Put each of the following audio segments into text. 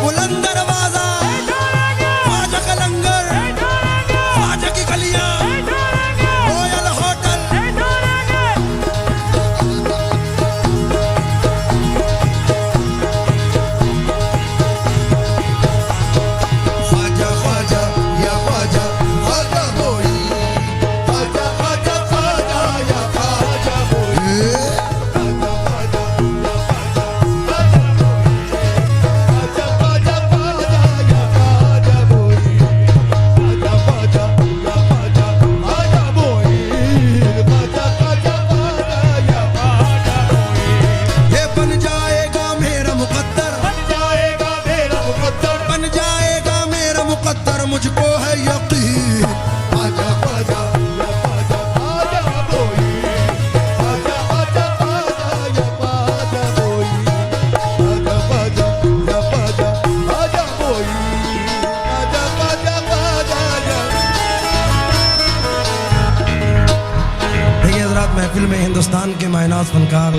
बुलंद दरवाजा, ख्वाजा का लंगर, ख्वाजा की गलियां, रॉयल होटल। ख्वाजा ख्वाजा या ख्वाजा, ख्वाजा कोई, ख्वाजा ख्वाजा ख्वाजा या ख्वाजा कोई, ख्वाजा ख्वाजा या ख्वाजा या ख्वाजा कोई, ख्वाजा ख्वाजा या ख्वाजा ख्वाजा कोई, ख्वाजा ख्वाजा या ख्वाजा कोई। ये बन जाएगा मेरा मुकद्दर, बन जाएगा मेरा मुकद्दर, बन जाएगा मेरा मुकद्दर, मुझको है यकीन। ख्वाजा ख्वाजा या ख्वाजा ख्वाजा कोई, ख्वाजा ख्वाजा ख्वाजा या ख्वाजा कोई, ख्वाजा ख्वाजा या ख्वाजा ख्वाजा कोई, ख्वाजा ख्वाजा ख्वाजा या। देखिए हज़रात, महफिल में हिंदुस्तान के मायनाज़ फनकार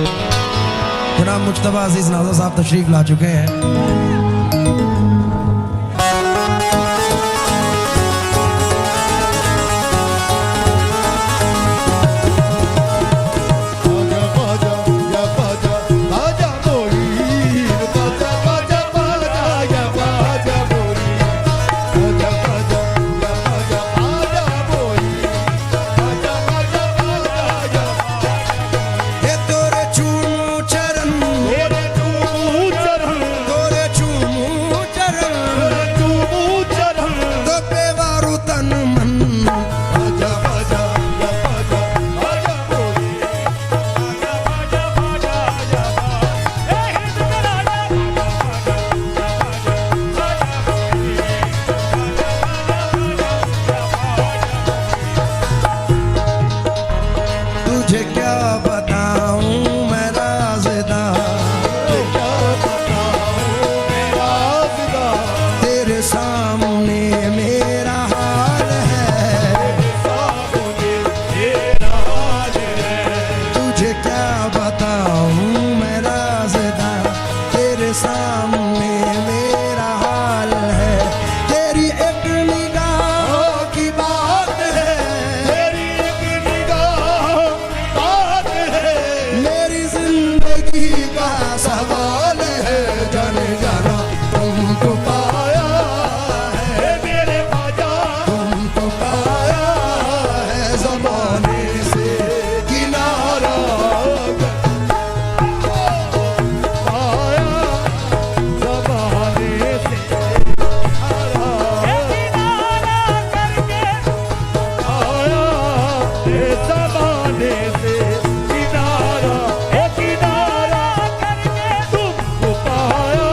जनाब मुज्तबा अजीज नाज़र साहब तशरीफ ला चुके हैं। ख्वाजा ख्वाजा या ख्वाजा ख्वाजा कोई, ख्वाजा ख्वाजा ख्वाजा या ख्वाजा कोई, ख्वाजा ख्वाजा या ख्वाजा ख्वाजा कोई, ख्वाजा ख्वाजा ख्वाजा या। ये तोरे चूमू चरण, तोरे चूमू चरण, तोरे चूमू चरण, तोरे चूमू चरण, तो बेवारू तन मन। ख्वाजा ख्वाजा या ख्वाजा ख्वाजा कोई, ख्वाजा ख्वाजा ख्वाजा या तुझे क्या बताऊं मैं राज़दा, क्या बताऊं मैं राज़दा, तेरे सामने मेरा हाल है, सामने मेरा हाल है। तुझे क्या बताऊं मैं राज़दा, तेरे सामने मेरा हाल है। तेरी एक निगाह की बात है, तेरी एक निगाह बात है, मेरी जिंदगी का सवाल है। जाने जाना तुमको पाया है मेरे ख्वाजा, तुमको पाया है ज़माने से किनारा पाया, ज़माने से किनारा करके आया, ज़माने से किनारा किनारा करके तुमको पाया,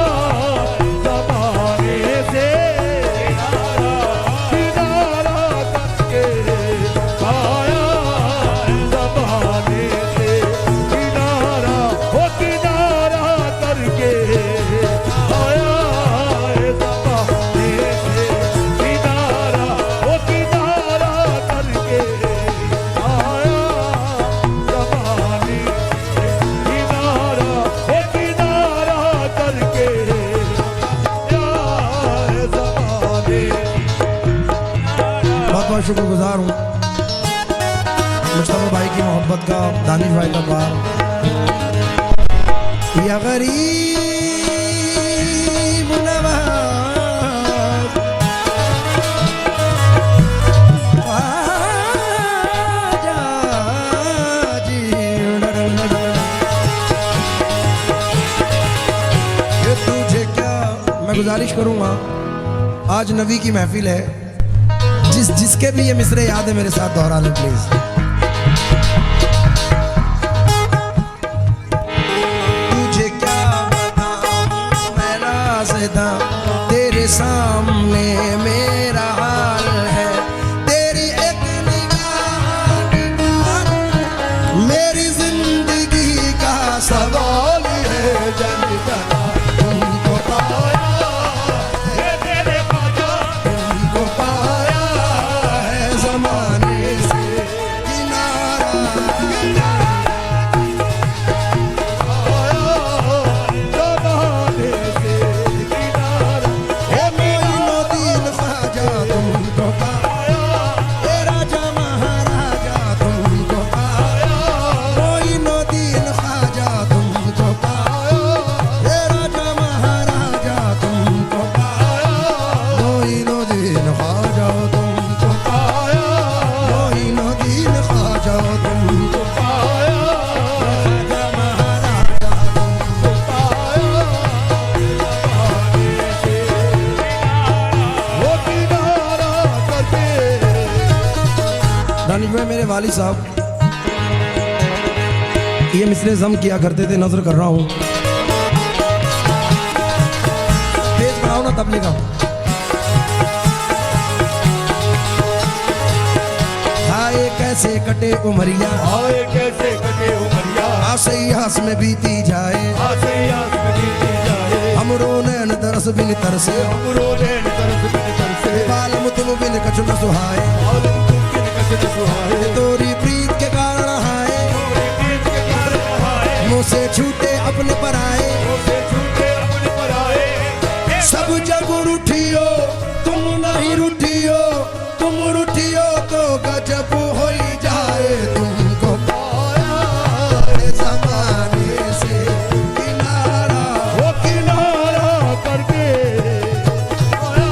ज़माने से किनारा किनारा करके आया, ज़माने से किनारा किनारा करके आया, ज़माने से किनारा किनारा करके आया, ज़माने से किनारा किनारा करके आया, ज़माने। बहुत बहुत शुक्रगुजार हूँ मुश्तबा भाई की मोहब्बत का, दानिश भाई का प्यार। या गरीब नवाज ख्वाजा जी, ये तुझे क्या। मैं गुजारिश करूंगा, आज नबी की महफिल है, जिसके भी ये मिसरे याद है मेरे साथ दोहरा लें प्लीज। तुझे क्या बताऊं मैं राज़दा, तेरे सामने मेरा हाल है। तेरी एक निगाह मेरी जिंदगी का सवाल है। जाने जाना तुमको पाया है तेरे ख्वाजा, तुमको पाया है ज़माने से किनारा आया, ज़माने से किनारा वाली साहब ये मिसरे जम किया करते थे, नजर कर रहा हूं। तेज बढ़ाओ ना तबले का। हाय कैसे कटे उमरिया, हाय कैसे कटे उमरिया, आसे आस में बीती जाए, आसे आस में बीती जाए। हमरो नैन दरस बिन तरसे, हमरो नैन तरस बिन तरसे। बालम तुम बिन कछु न सुहाए, बालम तुम बिन कछु न सुहाए। तोरी प्रीत के कारण हाय, तोरी प्रीत के कारण हाय, मुँह से छूटे अपने पराए, मुझसे छूटे अपने पराए। सब जग रूठियो तुम नहीं रूठियो, तुम रूठियो तो गजब हो ही जाए। तुमको पाया है ज़माने से किनारा, वो किनारा करके आया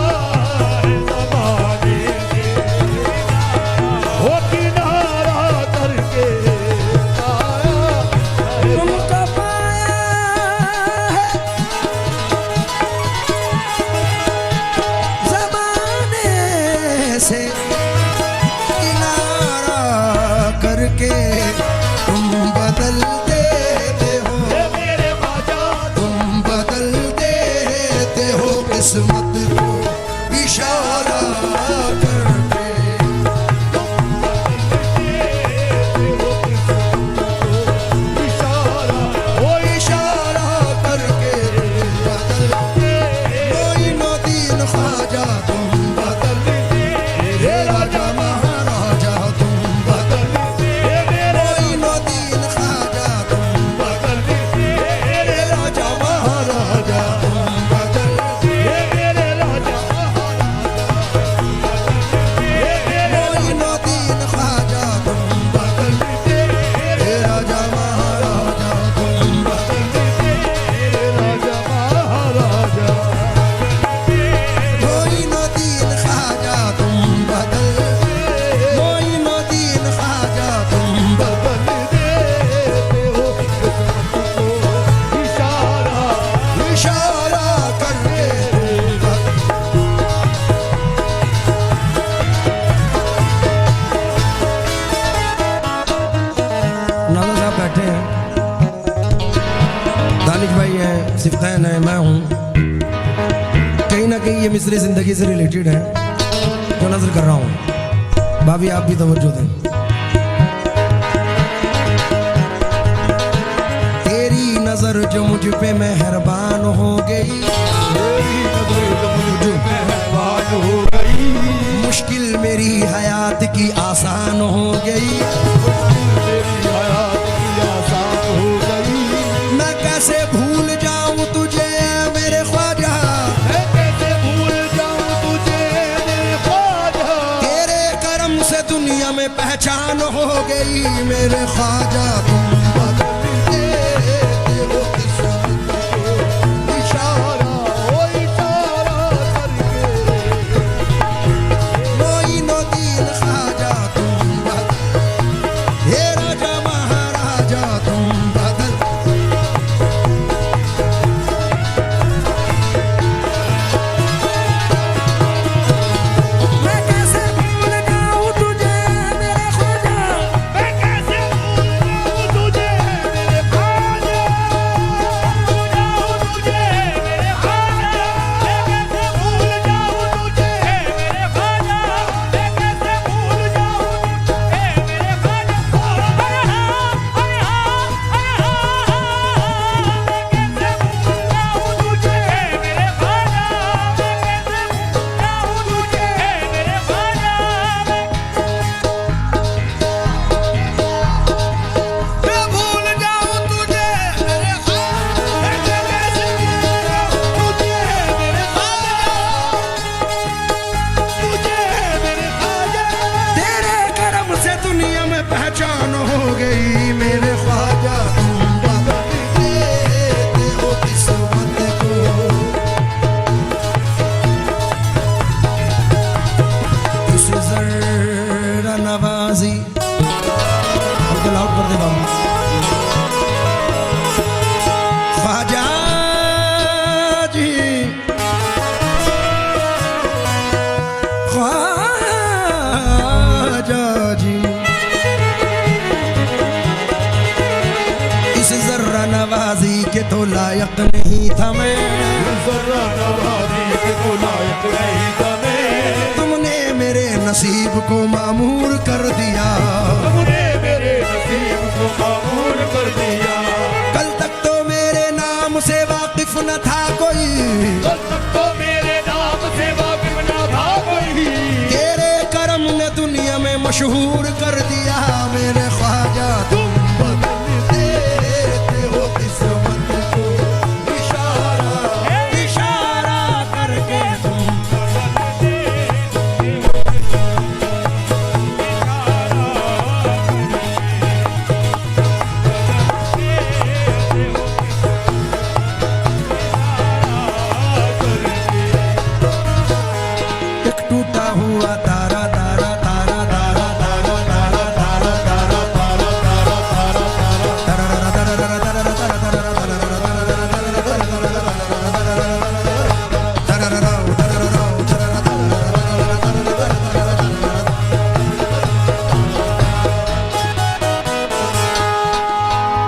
है ज़माने से, वो किनारा करके आया है। तुमको पाया है ज़माने से किनारा करके, तुम बदल देते हो, मेरे ख्वाजा तुम बदल देते हो किस्मत को इशारा करके। इशारा, वो इशारा करके बदल, मोइनुद्दीन ख्वाजा तुम बदल, हे राजा महाराजा तुम बदल, मोइनुद्दीन ख्वाजा तुम बदल, हे राजा महाराजा तुम बदल, मेरे राजा मोइनुद्दीन ख्वाजा तुम बदल, हे राजा महाराजा तुम बदल, मेरे राजा महाराजा। मोइनुद्दीन ख्वाजा तुम बदल, मोइनुद्दीन ख्वाजा तुम बदल। इशारा, इशारा करके तुम बदल। नाना साहब बैठे हैं, दानिश भाई हैं, सिफ्तैन है, मैं हूँ। कहीं ना कहीं ये मिस्री जिंदगी से रिलेटेड है जो नजर कर रहा हूँ। भाभी आप भी तवज्जो दें। तेरी नजर जो मुझ पे मेहरबान हो गई, मेरी नजर मुझ पे मेहरबान हो गई, मुश्किल मेरी हयात की आसान हो गई। मेरी हयात की आसान हो गई। मैं कैसे भूल जाऊं तुझे मेरे ख्वाजा, मैं कैसे भूल जाऊं तुझे मेरे ख्वाजा, तेरे करम से दुनिया में पहचान हो गई। मेरे ख्वाजा तुम बदल देते हो किस्मत को इशारा, ओ इशारा करके मोइनुद्दीन ख्वाजा तुम बदल, हे राजा महाराजा तुम बदल। मैं कैसे भूल जाऊं तुझे मेरे ख्वाजा, मैं कैसे भूल जाऊं तुझे लायक नहीं था मैं, जर्रा नवाजी के तो लायक नहीं था मैं। तुमने मेरे नसीब को मामूर कर दिया, तुमने मेरे नसीब को मामूर कर दिया। कल तक तो मेरे नाम से वाकिफ न था कोई, कल तक तो मेरे नाम से वाकिफ न था कोई। तेरे करम ने दुनिया में मशहूर कर दिया। मेरे ख्वाजा तुम बदल देते हो किस्मत को, इशारा इशारा करके तुम एक टूटा हुआ तारा तारा तारा तारा तारा तारा तारा तारा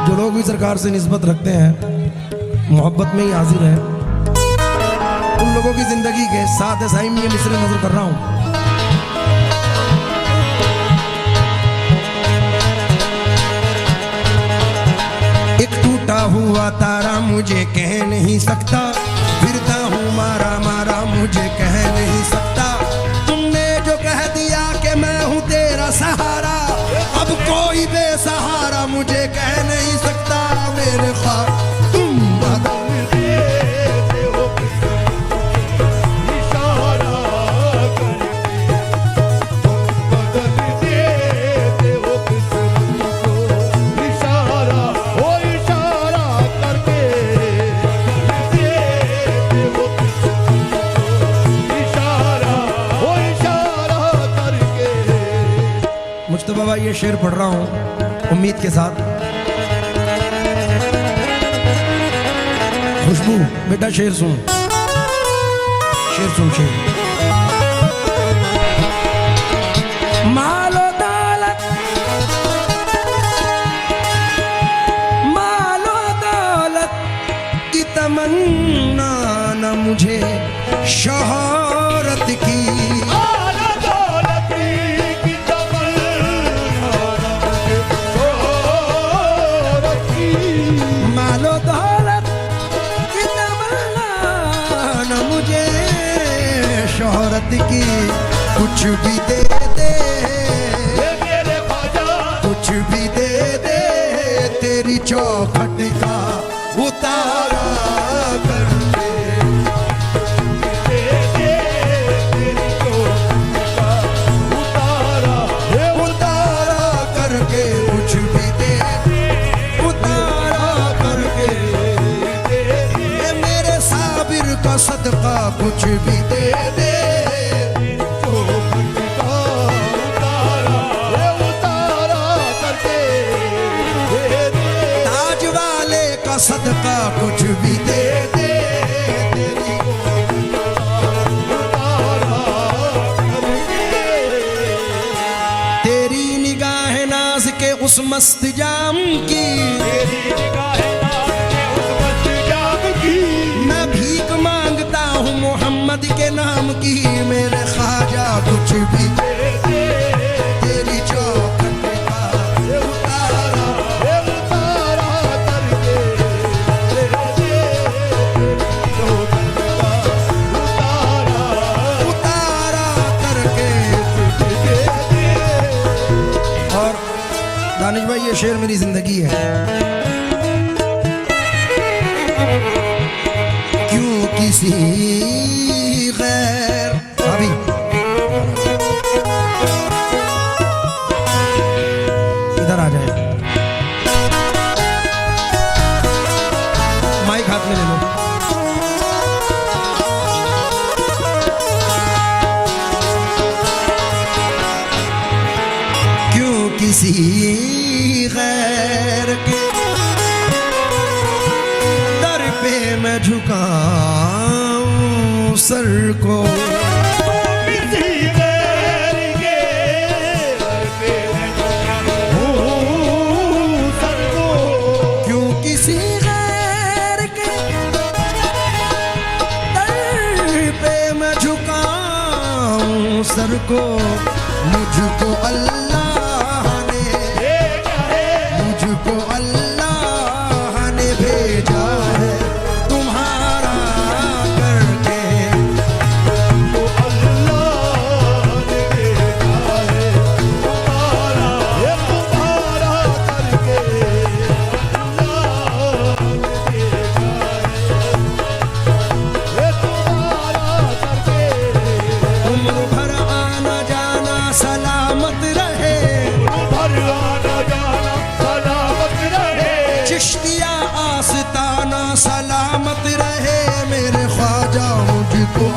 जो लोग भी सरकार से निस्बत रखते हैं, मोहब्बत में ही हाजिर है, उन लोगों की जिंदगी के साथ साई में ये मिसरे नजर कर रहा हूं। एक टूटा हुआ तारा मुझे कह नहीं सकता, फिरता हूँ मारा मारा मुझे कह नहीं सकता। तुमने जो कह दिया कि मैं हूँ तेरा सहारा, अब कोई बेसहारा मुझे कह नहीं सकता। मेरे ख्वाब तुम बदल देते हो इशारा करके, बदल देते हो किस्मत को, इशारा ओ इशारा करके देते हो किस्मत को, इशारा ओ इशारा करके। मुझतबा भाई ये शेर पढ़ रहा हूँ उम्मीद के साथ। खुशबू बेटा शेर सुन, शेर सुन शेर। मालो दौलत मालो दौलत की तमन्ना न मुझे शोहरत की, आला दौलत की तमन्ना शोहरत की। मालो दौलत की तमन्ना न मुझे शोहरत की। कुछ भी दे दे, ये मेरे ख्वाजा कुछ भी दे दे, तेरी चौखट का उतारा कर दे। दे दे तेरी चोट का उतारा, ये उतारा करके कुछ भी दे दे, उतारा करके दे दे ये मेरे साबिर का सदका कुछ भी दे दे। चोट का उतारा, ये उतारा करके दे दे ताज वाले का सदका कुछ भी दे दे। तेरी उतारा करके। तेरी निगाह नाज के उस मस्त जाम की, तेरी निगाहें नाज़ के उस मस्त जाम की। मैं भीख मांगता हूँ मोहम्मद के नाम की। मेरे ख्वाजा कुछ भी दे दे, तेरी चौखट का उतारा, ये उतारा करके दे दे चोट का उतारा, उतारा करके। दे दे। और दानिश भाई ये शेर मेरी जिंदगी है। क्यों किसी गैर अभी इधर आ जाए, माइक हाथ में ले लो। क्यों किसी गैर के दर पे मैं झुकाऊं सर को, किसी गैर के दर पे मैं झुकाऊं सर को। क्यों किसी गैर के कौसर को मुझको अल्लाह ने मुझको अल्लाह ने भेजा है तुम्हारा करके। तो अल्लाह ने भेजा है तुम्हारा, ये तुम्हारा करके। अल्लाह ने भेजा है ये तुम्हारा करके। उम्र भर आना जाना सलामत रहे, भर आना जाना सलामत रहे। चिश्तिया आस्ताना सलामत रहे, मेरे ख्वाजा मुझको